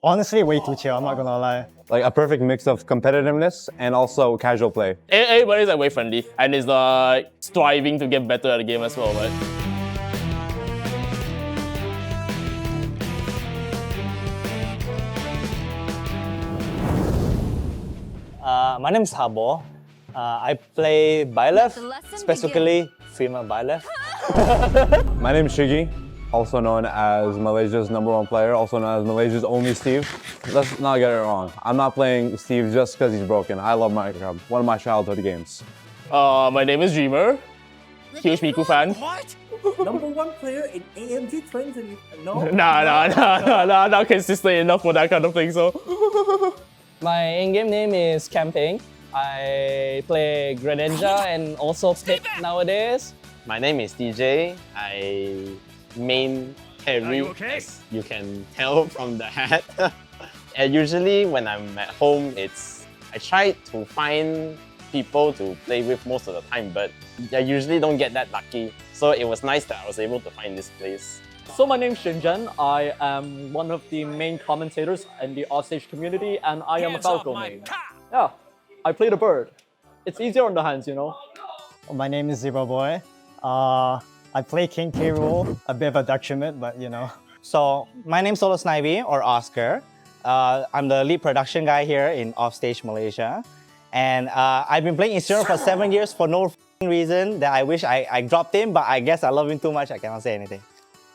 Honestly, way too chill, I'm not gonna lie. Like a perfect mix of competitiveness and also casual play. Everybody's like way friendly and is like striving to get better at the game as well, right? My name is Habo. I play Byleth, specifically female Byleth. My name is Shiggy, also known as Malaysia's #1 player, also known as Malaysia's only Steve. Let's not get it wrong. I'm not playing Steve just because he's broken. I love Minecraft, one of my childhood games. My name is Dreamer. Huge Miku fan. What? #1 player in AMG 20? No? Not consistent enough for that kind of thing, so. My in-game name is Camping. I play Greninja and also Pit nowadays. My name is DJ. I main carry, as you can tell from the hat. And usually when I'm at home, I try to find people to play with most of the time, but I usually don't get that lucky. So it was nice that I was able to find this place. So my name is Shinjan. I am one of the main commentators in the Offstage community, and I am a Falco main. Yeah, I play the bird. It's easier on the hands, you know. My name is Zero Boy. I play King K. Rool, a bit of a detriment, but you know. So my name's Solo Snivy, or Oscar. I'm the lead production guy here in Offstage Malaysia. And I've been playing Isiro for 7 years for no reason that I wish I dropped him, but I guess I love him too much, I cannot say anything.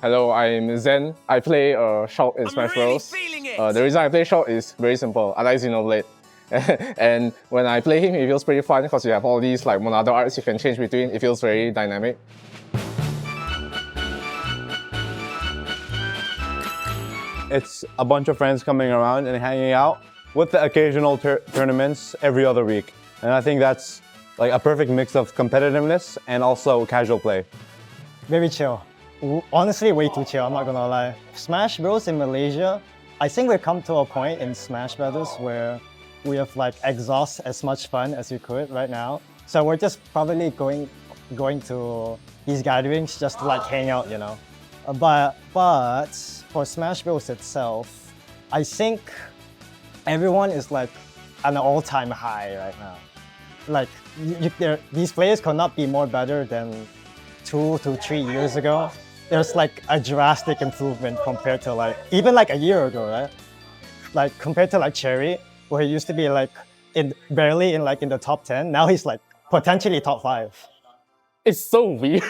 Hello, I'm Zen. I play Short in Smash Bros. The reason I play Short is very simple. I like Xenoblade. And when I play him, it feels pretty fun because you have all these like Monado arts you can change between. It feels very dynamic. It's a bunch of friends coming around and hanging out with the occasional tournaments every other week. And I think that's like a perfect mix of competitiveness and also casual play. Very chill. Honestly, way too chill, I'm not gonna lie. Smash Bros in Malaysia, I think we've come to a point in Smash Brothers where we have like exhaust as much fun as we could right now. So we're just probably going to these gatherings just to like hang out, you know. But for Smash Bros itself, I think everyone is like at an all-time high right now. Like these players could not be more better than 2 to 3 years ago. There's like a drastic improvement compared to like even like a year ago, right? Like compared to like Cherry, where he used to be like barely in the top 10. Now he's like potentially top 5. It's so weird.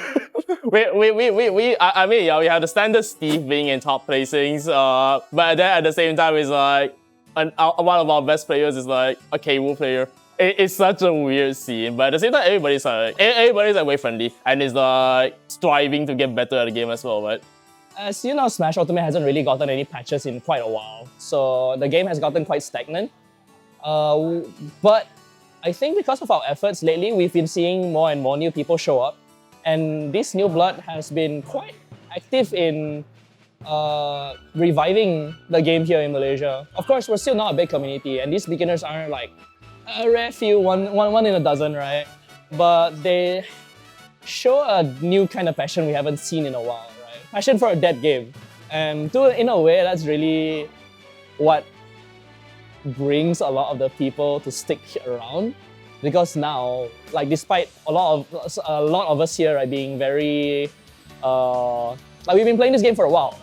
I mean, yeah, we have the standard Steve being in top placings, but then at the same time, it's like one of our best players is like a K-Rool player. It's such a weird scene, but at the same time, everybody's like way friendly and is like striving to get better at the game as well, right? As you know, Smash Ultimate hasn't really gotten any patches in quite a while, so the game has gotten quite stagnant. But I think because of our efforts lately, we've been seeing more and more new people show up, and this new blood has been quite active in reviving the game here in Malaysia. Of course, we're still not a big community, and these beginners aren't like a rare few, one in a dozen, right? But they show a new kind of passion we haven't seen in a while, right? Passion for a dead game. And in a way, that's really what brings a lot of the people to stick around. Because now, like despite a lot of us here right, being very, like we've been playing this game for a while,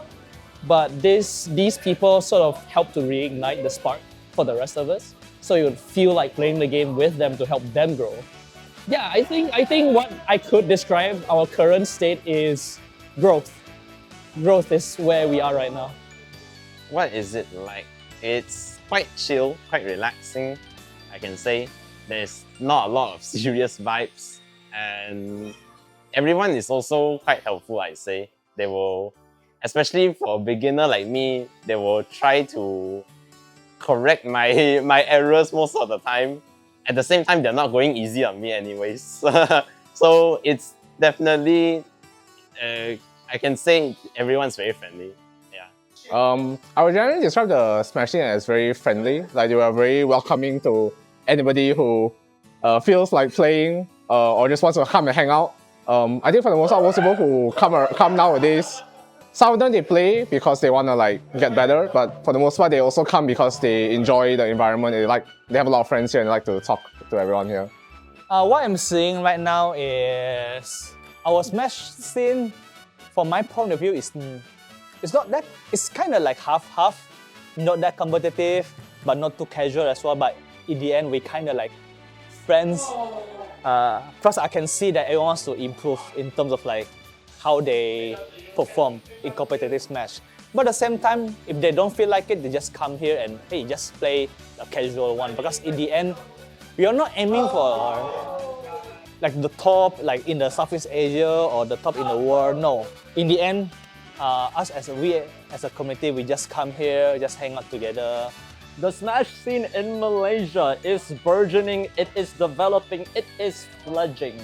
but these people sort of help to reignite the spark for the rest of us. So you would feel like playing the game with them to help them grow. Yeah, I think what I could describe our current state is growth. Growth is where we are right now. What is it like? It's quite chill, quite relaxing, I can say. There's not a lot of serious vibes, and everyone is also quite helpful, I'd say. They will, especially for a beginner like me, they will try to correct my errors most of the time. At the same time, they're not going easy on me anyways. So it's definitely, I can say everyone's very friendly. Yeah. I would generally describe the Smash team as very friendly. Like they were very welcoming to anybody who feels like playing or just wants to come and hang out. I think for the most part, most people who come nowadays some of them they play because they want to like get better, but for the most part they also come because they enjoy the environment. They have a lot of friends here and they like to talk to everyone here. What I'm seeing right now is our Smash scene, from my point of view, is it's not that, it's kind of like half-half, not that competitive, but not too casual as well. But in the end, we kind of like friends. Plus, I can see that everyone wants to improve in terms of like how they perform in competitive Smash. But at the same time, if they don't feel like it, they just come here and hey, just play a casual one. Because in the end, we are not aiming for like the top, like in the Southeast Asia or the top in the world. No. In the end, us as a community, we just come here, just hang out together. The Smash scene in Malaysia is burgeoning, it is developing, it is fledgling.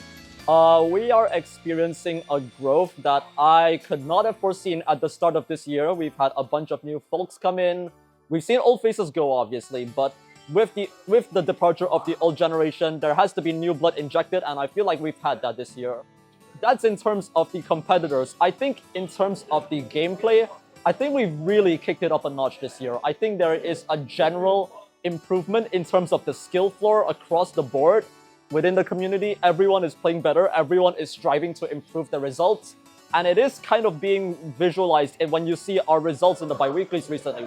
We are experiencing a growth that I could not have foreseen at the start of this year. We've had a bunch of new folks come in. We've seen old faces go, obviously, but with the departure of the old generation, there has to be new blood injected, and I feel like we've had that this year. That's in terms of the competitors. I think in terms of the gameplay, I think we've really kicked it up a notch this year. I think there is a general improvement in terms of the skill floor across the board. Within the community, everyone is playing better, everyone is striving to improve the results, and it is kind of being visualized when you see our results in the bi-weeklies recently.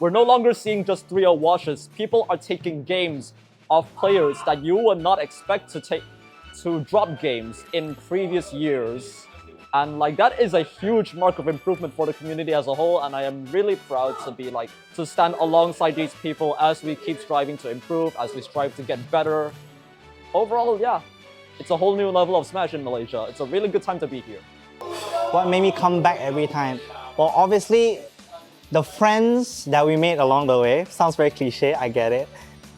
We're no longer seeing just 3-0 washes. People are taking games of players that you would not expect to drop games in previous years. And like that is a huge mark of improvement for the community as a whole, and I am really proud to stand alongside these people as we keep striving to improve, as we strive to get better. Overall, yeah, it's a whole new level of Smash in Malaysia. It's a really good time to be here. What made me come back every time? Well, obviously, the friends that we made along the way. Sounds very cliche, I get it.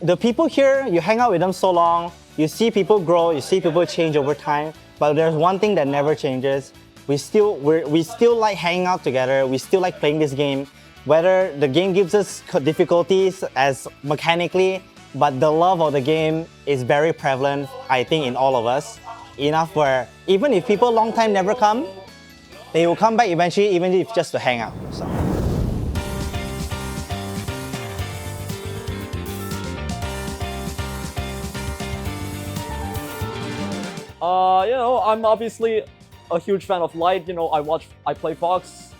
The people here, you hang out with them so long, you see people grow, you see people change over time, but there's one thing that never changes. We still like hanging out together, we still like playing this game, whether the game gives us difficulties as mechanically, but the love of the game is very prevalent, I think, in all of us. Enough where even if people long time never come, they will come back eventually, even if just to hang out. So. I'm obviously a huge fan of Light. I play Fox.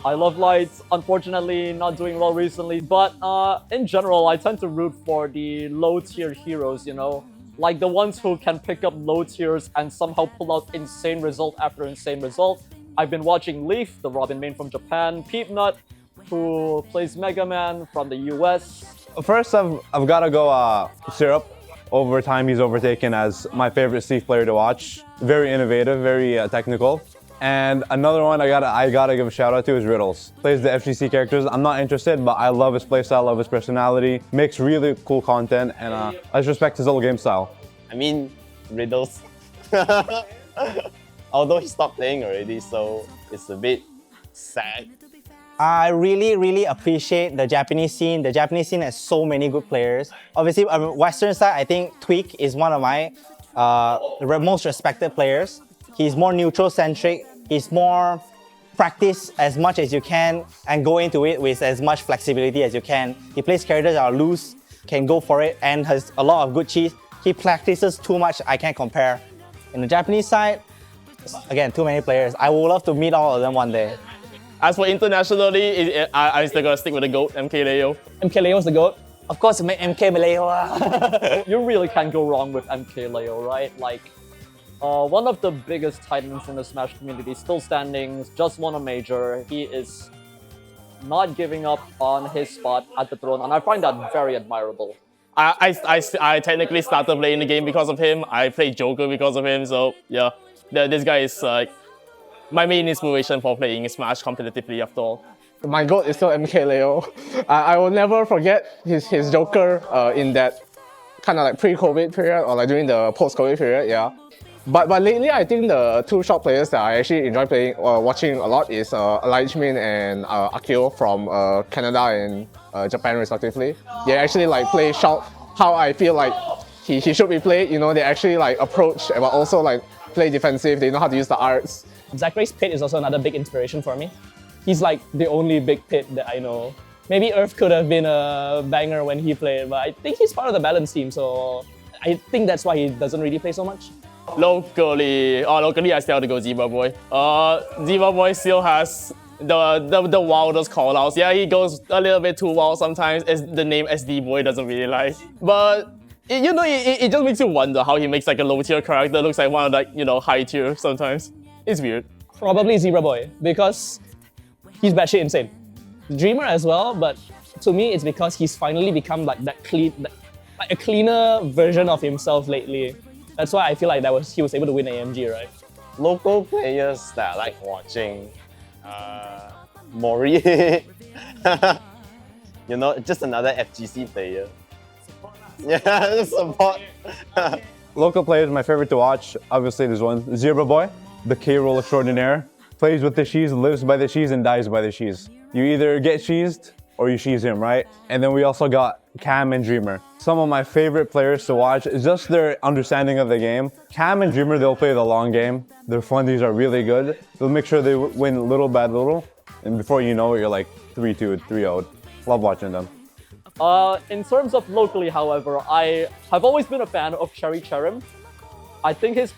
I love Light. Unfortunately, not doing well recently. But in general, I tend to root for the low-tier heroes, like the ones who can pick up low tiers and somehow pull out insane result after insane result. I've been watching Leaf, the Robin main from Japan, Peepnut, who plays Mega Man from the US. First, I've got to go Syrup. Over time, he's overtaken as my favorite Steve player to watch. Very innovative, very technical. And another one I gotta give a shout out to is Riddles. Plays the FGC characters. I'm not interested, but I love his playstyle, love his personality. Makes really cool content, and I just respect his little game style. I mean, Riddles. Although he stopped playing already, so it's a bit sad. I really appreciate the Japanese scene. The Japanese scene has so many good players. Obviously, on the Western side, I think Tweak is one of my most respected players. He's more neutral-centric. He's more practice as much as you can and go into it with as much flexibility as you can. He plays characters that are loose, can go for it, and has a lot of good cheese. He practices too much, I can't compare. In the Japanese side, again, too many players. I would love to meet all of them one day. As for internationally, I'm still gonna stick with the GOAT, MK Leo. MK Leo's the GOAT. Of course, MK Leo. You really can't go wrong with MK Leo, right? One of the biggest titans in the Smash community, still standing, just won a major. He is not giving up on his spot at the throne, and I find that very admirable. I technically started playing the game because of him. I played Joker because of him, so yeah. This guy is my main inspiration for playing Smash competitively after all. My goat is still MK Leo. I will never forget his Joker in that kind of like pre-COVID period or like during the post-COVID period, yeah. But lately, I think the two shot players that I actually enjoy playing or watching a lot is OffstageMY and Akio from Canada and Japan respectively. They actually play shot how I feel like he should be played. They actually approach but also play defensive. They know how to use the arts. Zachary's pit is also another big inspiration for me. He's like the only big pit that I know. Maybe Earth could have been a banger when he played, but I think he's part of the balance team, so I think that's why he doesn't really play so much. Locally, I still have to go Zebra Boy. Zebra Boy still has the wildest callouts. Yeah, he goes a little bit too wild sometimes. As the name SD Boy doesn't really like, but it just makes you wonder how he makes like a low tier character looks like one of like high tier sometimes. It's weird. Probably Zebra Boy because he's batshit insane. Dreamer as well, but to me it's because he's finally become like like a cleaner version of himself lately. That's why I feel like he was able to win AMG, right? Local players that I like watching, Mori, just another FGC player. Yeah, support. Local players, my favorite to watch, obviously there's one, Zebra Boy, the K-roll extraordinaire. Plays with the shees, lives by the shees, and dies by the shees. You either get sheezed or you sheeze him, right? And then we also got Cam and Dreamer. Some of my favorite players to watch is just their understanding of the game. Cam and Dreamer, they'll play the long game. Their fundies are really good. They'll make sure they win little by little. And before you know it, you're like 3-2, 3-0. Love watching them. In terms of locally, however, I have always been a fan of Cherry Cherim. I think his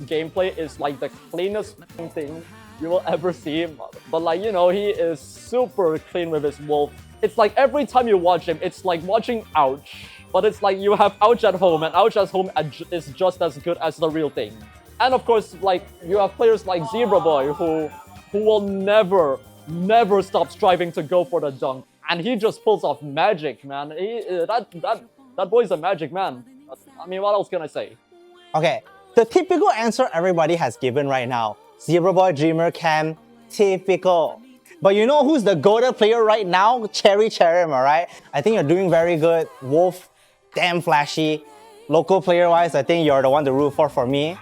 gameplay is like the cleanest thing you will ever see. But like, he is super clean with his wolf. It's like every time you watch him, it's like watching Ouch. But it's like you have Ouch at home, and Ouch at home is just as good as the real thing. And of course, like, you have players like Zebra Boy who will never stop striving to go for the dunk. And he just pulls off magic, man. That boy's a magic man. I mean, what else can I say? Okay, the typical answer everybody has given right now. Zebra Boy, Dreamer, Cam, typical. But you know who's the GOATed player right now? Cherry Cherim, alright? I think you're doing very good. Wolf, damn flashy. Local player-wise, I think you're the one to root for me.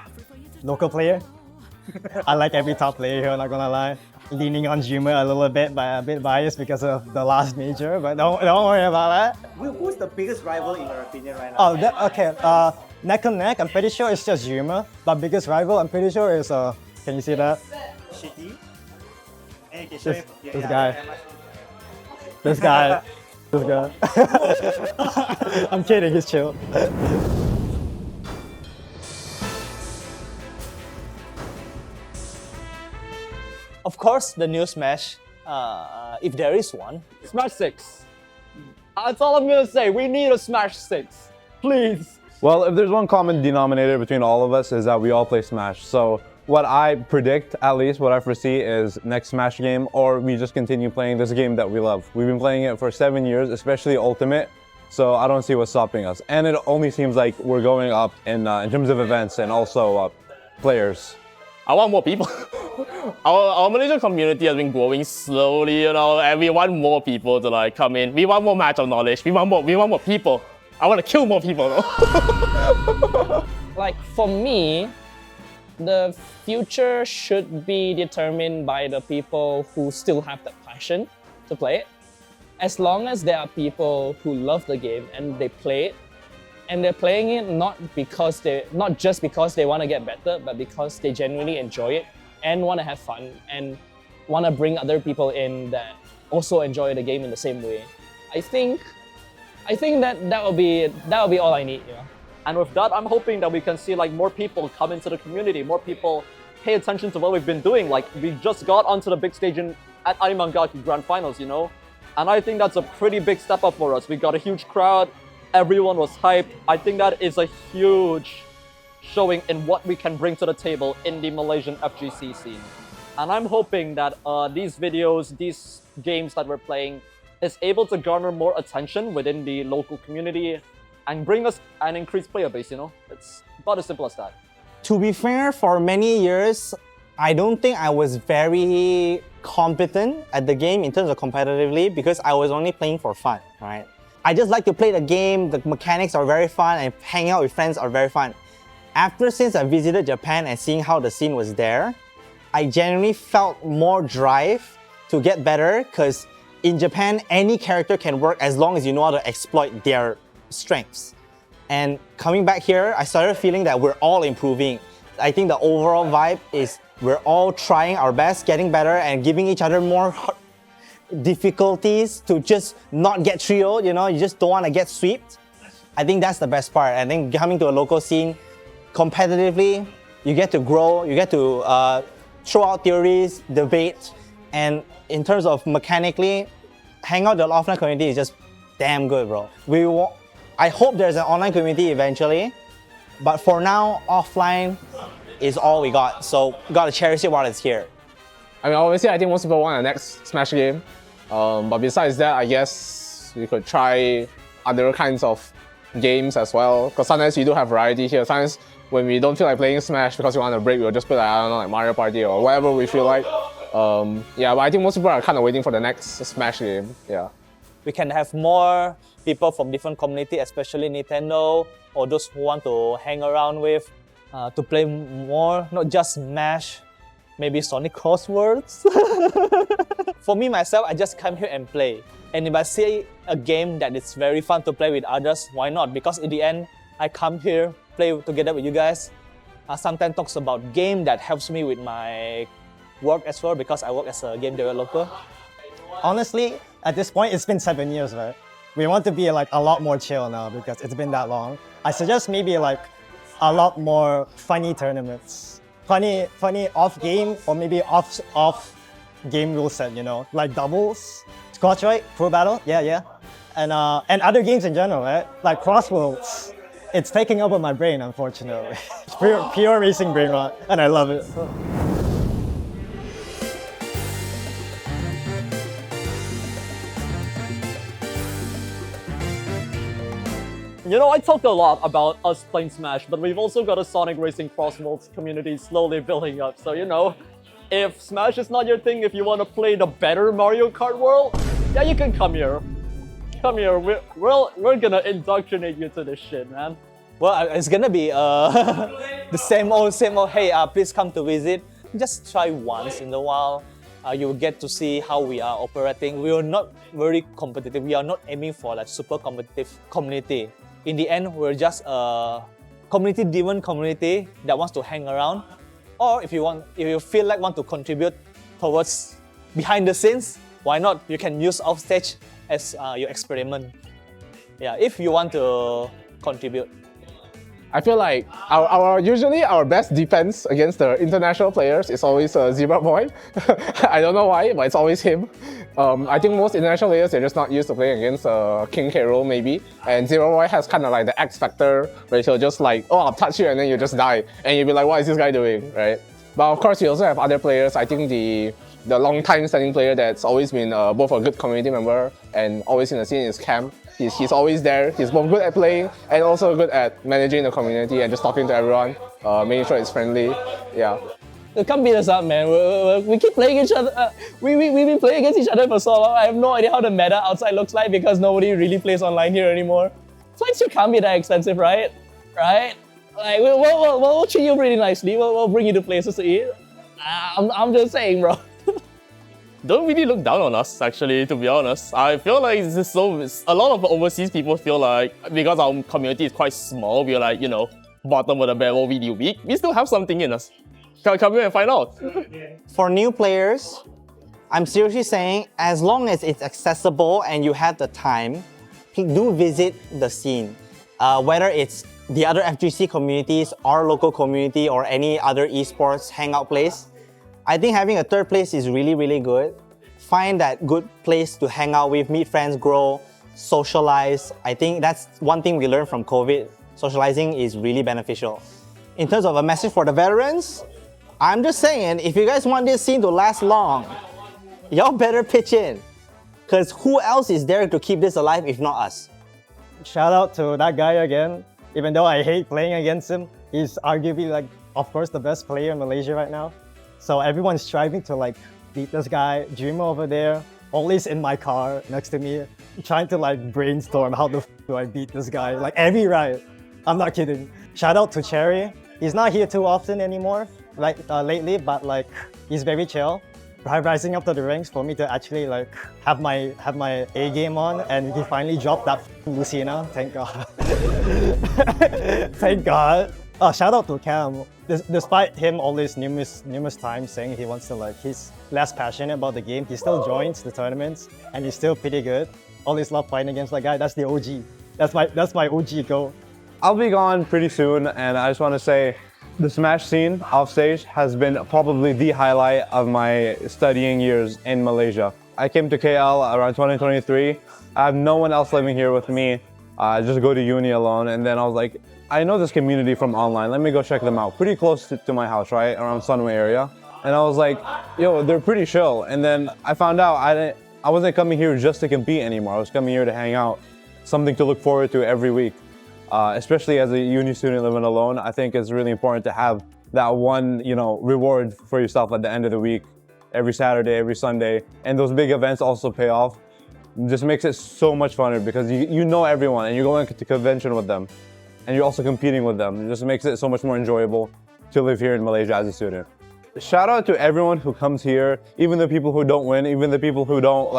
Local player? I like every top player here, not gonna lie. Leaning on Dreamer a little bit, but a bit biased because of the last major, but don't worry about that. Who's the biggest rival in your opinion right now? Oh, okay. Neck and neck, I'm pretty sure it's just Dreamer. But biggest rival, I'm pretty sure is, can you see that? Shitty. This guy. This guy. This guy. I'm kidding, he's chill. Of course, the new Smash, if there is one. Smash 6. That's all I'm gonna say. We need a Smash 6. Please. Well, if there's one common denominator between all of us is that we all play Smash. So what I predict, at least what I foresee, is next Smash game, or we just continue playing this game that we love. We've been playing it for 7 years, especially Ultimate, so I don't see what's stopping us. And it only seems like we're going up in terms of events and also players. I want more people. Our Malaysian community has been growing slowly, and we want more people to like come in. We want more match of knowledge. We want more people. I want to kill more people though. Like for me, the future should be determined by the people who still have the passion to play it. As long as there are people who love the game and they play it, and they're playing it not just because they want to get better, but because they genuinely enjoy it and want to have fun and want to bring other people in that also enjoy the game in the same way. I think that will be all I need, And with that, I'm hoping that we can see like more people come into the community, more people pay attention to what we've been doing. Like we just got onto the big stage at Arimangaki Grand Finals, And I think that's a pretty big step up for us. We got a huge crowd. Everyone was hyped. I think that is a huge showing in what we can bring to the table in the Malaysian FGC scene. And I'm hoping that these videos, these games that we're playing, is able to garner more attention within the local community and bring us an increased player base, It's about as simple as that. To be fair, for many years, I don't think I was very competent at the game in terms of competitively because I was only playing for fun, right? I just like to play the game, the mechanics are very fun, and hanging out with friends are very fun. Since I visited Japan and seeing how the scene was there, I genuinely felt more drive to get better because in Japan, any character can work as long as you know how to exploit their strengths. And coming back here, I started feeling that we're all improving. I think the overall vibe is We're all trying our best, getting better, and giving each other more difficulties to just not get trioed, you know, you just don't want to get swept. I think that's the best part. I think coming to a local scene, competitively, you get to grow, you get to throw out theories, debate, and in terms of mechanically, hang out the offline community is just damn good, bro. I hope there's an online community eventually, but for now, offline is all we got. So gotta cherish it while it's here. I mean, obviously, I think most people want a next Smash game. But besides that, I guess you could try other kinds of games as well. Because sometimes you do have variety here. Sometimes when we don't feel like playing Smash because we want a break, we'll just play like, I don't know, like Mario Party or whatever we feel like. Yeah, but I think most people are kind of waiting for the next Smash game. Yeah. We can have more people from different community, especially Nintendo or those who want to hang around with, to play more, not just Smash, maybe Sonic Crosswords. For me, myself, I just come here and play. And if I see a game that is very fun to play with others, why not? Because in the end, I come here, play together with you guys. I sometimes talk about game that helps me with my work as well, because I work as a game developer. Honestly, at this point, it's been 7 years, right? We want to be like a lot more chill now because it's been that long. I suggest maybe like a lot more funny tournaments. Funny off game or maybe off game rule set, you know, like doubles, Scotch, right? Pro battle, yeah. And other games in general, right? Like Crossworlds. It's taking over my brain, unfortunately. It's pure racing brain rot, and I love it. You know, I talked a lot about us playing Smash, but we've also got a Sonic Racing Crossworlds community slowly building up. So, you know, if Smash is not your thing, if you want to play the better Mario Kart world, yeah, you can come here. Come here, we're gonna indoctrinate you to this shit, man. Well, it's gonna be the same old, hey, please come to visit. Just try once in a while. You will get to see how we are operating. We are not very competitive. We are not aiming for like super competitive community. In the end, we're just a community-driven community that wants to hang around. Or if you feel like want to contribute towards behind the scenes, why not? You can use Offstage as your experiment. Yeah, if you want to contribute. I feel like usually our best defense against the international players is always Zebra Boy. I don't know why, but it's always him. I think most international players, they're just not used to playing against King K. Rool maybe. And Zebra Boy has kind of like the X factor where he'll just like, oh, I'll touch you and then you just die. And you'll be like, what is this guy doing, right? But of course, you also have other players. I think the long-time standing player that's always been both a good community member and always in the scene is Cam. He's always there. He's both good at playing and also good at managing the community and just talking to everyone, making sure it's friendly. Yeah. Come beat us up, man. We keep playing each other. We've been playing against each other for so long. I have no idea how the meta outside looks like because nobody really plays online here anymore. Flights here can't be that expensive, right? Right? Like we'll treat you pretty nicely. We'll bring you to places to eat. I'm just saying, bro. Don't really look down on us, actually, to be honest. I feel like a lot of overseas people feel like because our community is quite small, we're like, you know, bottom of the barrel, really weak. We still have something in us. Come here and find out. For new players, I'm seriously saying, as long as it's accessible and you have the time, do visit the scene. Whether it's the other FGC communities, our local community, or any other esports hangout place, I think having a third place is really, really good. Find that good place to hang out with, meet friends, grow, socialize. I think that's one thing we learned from COVID. Socializing is really beneficial. In terms of a message for the veterans, I'm just saying, if you guys want this scene to last long, y'all better pitch in. Because who else is there to keep this alive if not us? Shout out to that guy again. Even though I hate playing against him, he's arguably like, of course, the best player in Malaysia right now. So everyone's striving to like beat this guy. Dreamer over there, always in my car next to me, trying to like brainstorm how the do I beat this guy, like every ride. I'm not kidding. Shout out to Cherry. He's not here too often anymore, like lately, but like he's very chill. Rising up to the ranks for me to actually like have my A game on, and he finally dropped that Lucina. Thank God. Thank God. Shout out to Cam. Despite him always numerous times saying he wants to he's less passionate about the game, he still joins the tournaments and he's still pretty good. Always love fighting against that guy. That's the OG. That's my OG goal. I'll be gone pretty soon, and I just want to say the Smash scene offstage has been probably the highlight of my studying years in Malaysia. I came to KL around 2023. I have no one else living here with me. I just go to uni alone, and then I was like, I know this community from online. Let me go check them out. Pretty close to my house, right? Around Sunway area. And I was like, yo, they're pretty chill. And then I found out I wasn't coming here just to compete anymore. I was coming here to hang out. Something to look forward to every week. Especially as a uni student living alone, I think it's really important to have that one, reward for yourself at the end of the week, every Saturday, every Sunday. And those big events also pay off. It just makes it so much funner because you know everyone and you're going to convention with them. And you're also competing with them. It just makes it so much more enjoyable to live here in Malaysia as a student. Shout out to everyone who comes here, even the people who don't win, even the people who don't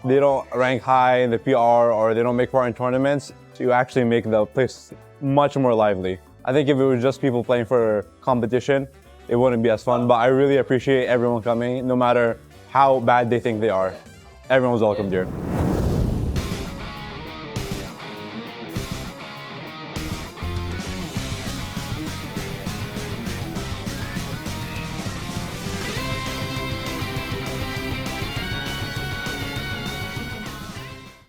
they don't rank high in the PR or they don't make part in tournaments, to actually make the place much more lively. I think if it was just people playing for competition, it wouldn't be as fun, but I really appreciate everyone coming, no matter how bad they think they are. Everyone's welcomed here.